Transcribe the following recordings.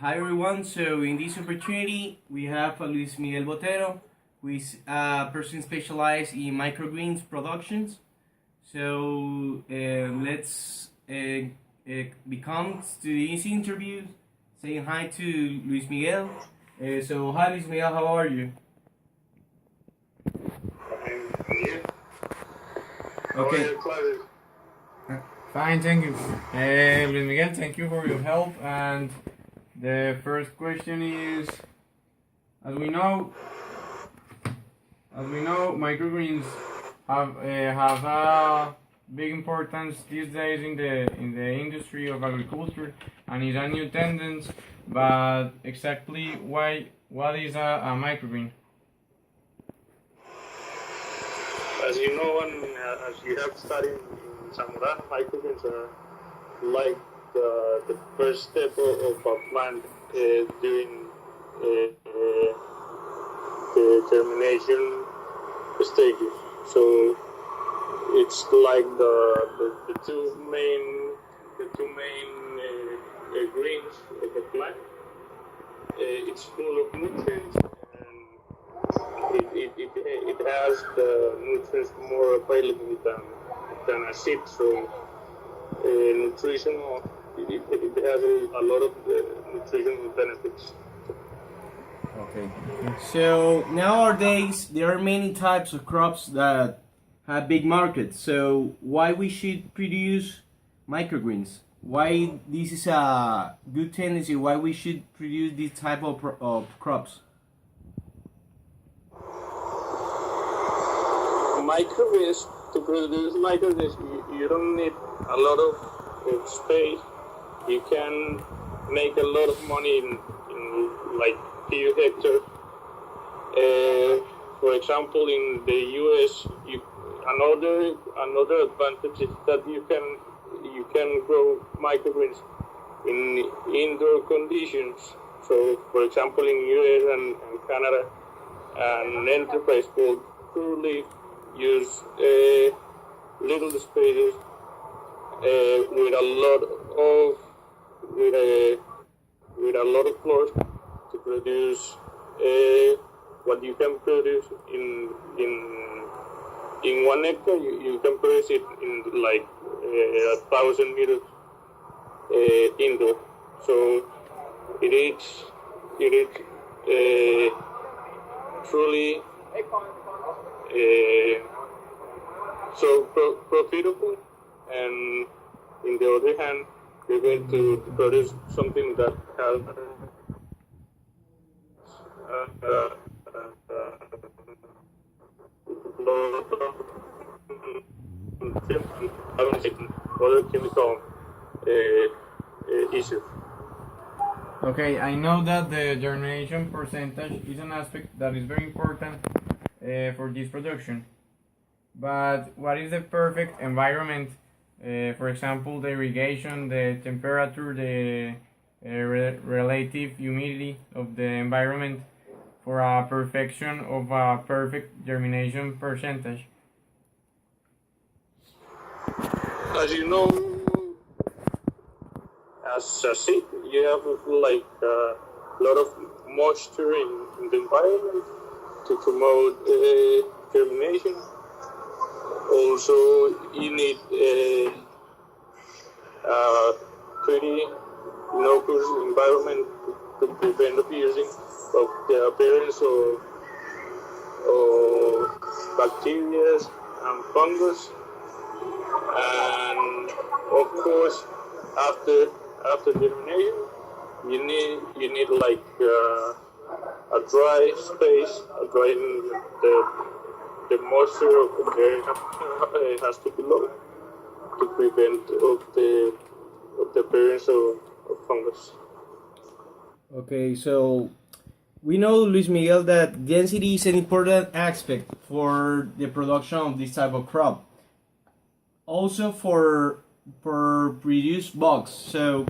Hi everyone, so in this opportunity we have Luis Miguel Botero, who is a person specialized in microgreens productions. So let's become to this interview, saying hi to Luis Miguel. So hi Luis Miguel, how are you? Yeah. Okay. Fine, thank you. Luis Miguel, thank you for your help. And the first question is, as we know, microgreens have a big importance these days in the industry of agriculture, and is a new tendency. But exactly what is a microgreen? As you know, and as you have studied in Zamora, microgreens are like the first step of a plant during the germination stages. So it's like the two main greens of the plant. It's full of nutrients, and it has the nutrients more available than a seed. So nutritional, it has a lot of nutritional benefits. Okay. So nowadays there are many types of crops that have big markets. So why we should produce microgreens? Why this is a good tendency? Why we should produce this type of crops? Microgreens, to produce microgreens, you don't need a lot of space. You can make a lot of money in like few hectares. For example, in the US, another advantage is that you can grow microgreens in indoor conditions. So, for example, in US and Canada, an enterprise will truly use little spaces with a lot of floors to produce what you can produce in 1 hectare. You can produce it in like 1,000 meters indoor. So it is truly so profitable, and in the other hand, you're going to produce something that has other chemical issues. Okay, I know that the germination percentage is an aspect that is very important for this production. But what is the perfect environment? For example, the irrigation, the temperature, the relative humidity of the environment for a perfection of a perfect germination percentage. As you know, as a seed, you have like a lot of moisture in the environment to promote germination. Also, you need a pretty innocuous environment to prevent the fusing of the appearance of bacteria and fungus. And of course, after germination, you need like a dry space, the moisture of the area has to be low to prevent of the appearance of fungus. Okay, so we know, Luis Miguel, that density is an important aspect for the production of this type of crop. Also for produce bugs. So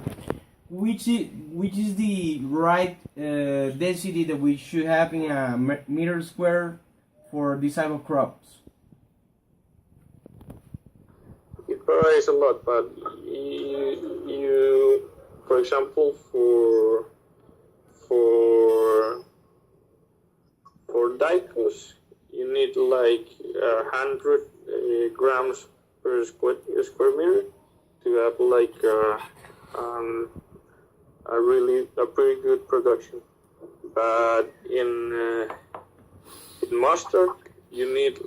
which is the right density that we should have in a meter square for this type of crops? It varies a lot, but you for example, for like 100 grams per square meter to have like a pretty good production. But in mustard, you need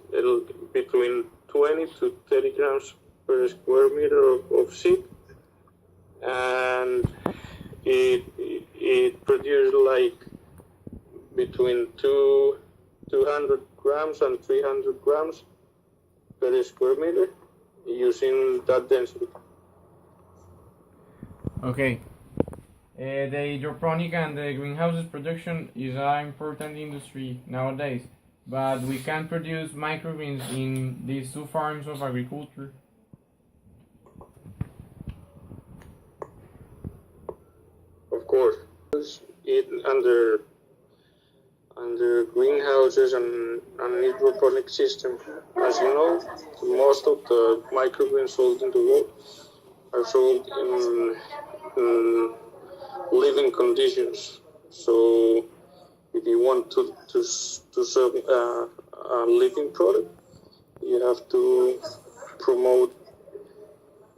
between 20 to 30 grams per square meter of seed, and it produces like between 200 grams and 300 grams per square meter using that density. Okay. The hydroponic and the greenhouses production is an important industry nowadays, but we can produce microgreens in these two forms of agriculture. Of course, it under greenhouses and hydroponic system. As you know, most of the microgreens sold in the world are sold in living conditions. So if you want to sell a living product, you have to promote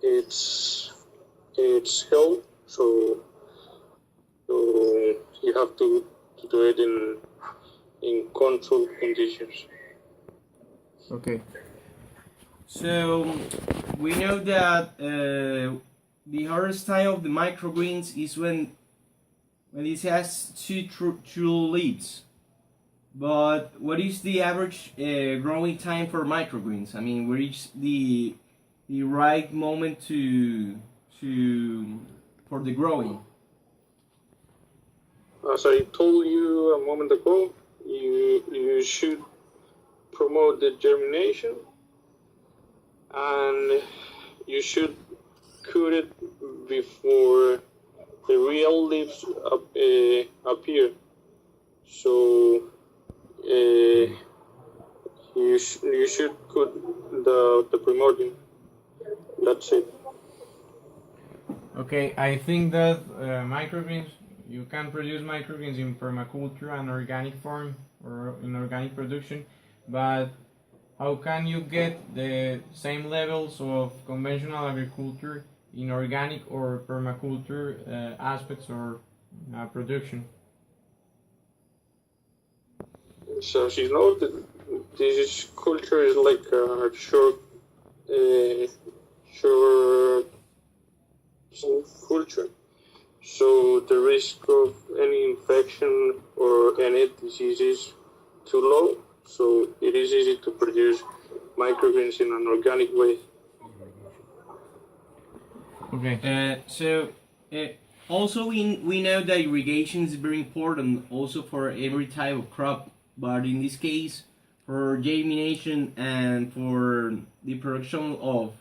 its health. So you have to do it in controlled conditions. Okay. So we know that the hardest style of the microgreens is when it has two true leaves. But what is the average growing time for microgreens? I mean, we reach the right moment for the growing. As I told you a moment ago, you should promote the germination, and you should cut it before the real leaves appear. So you should cut the primordium. That's it. Okay, I think that microgreens, you can produce microgreens in permaculture and organic form or in organic production, but how can you get the same levels of conventional agriculture in organic or permaculture aspects or production? So as you know, this culture is like a short culture. So the risk of any infection or any disease is too low. So it is easy to produce microgreens in an organic way. Okay. Also we know that irrigation is very important also for every type of crop, but in this case for germination and for the production of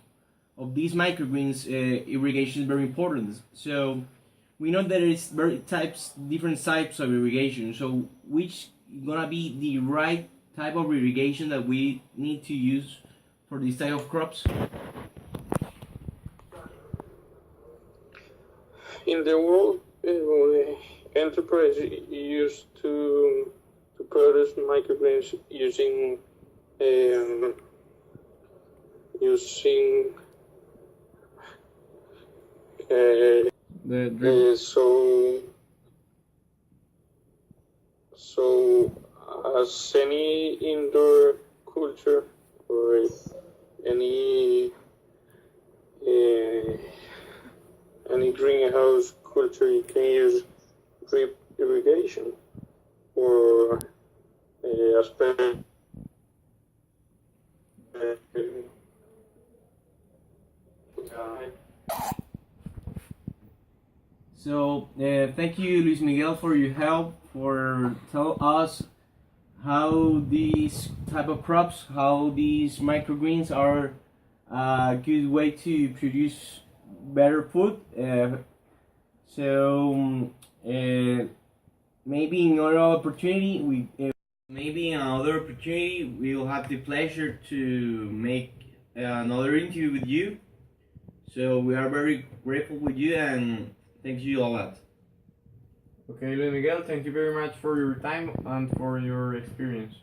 these microgreens, irrigation is very important. So we know that there is different types of irrigation. So which gonna be the right type of irrigation that we need to use for this type of crops? In the world, enterprise used to produce microgreens using The drip. So as any indoor culture or any greenhouse culture, you can use drip irrigation or So thank you, Luis Miguel, for your help, for tell us how these type of crops, how these microgreens are a good way to produce better food. Maybe in another opportunity, we will have the pleasure to make another interview with you. So we are very grateful with you and thank you a lot. Okay, Luis Miguel, thank you very much for your time and for your experience.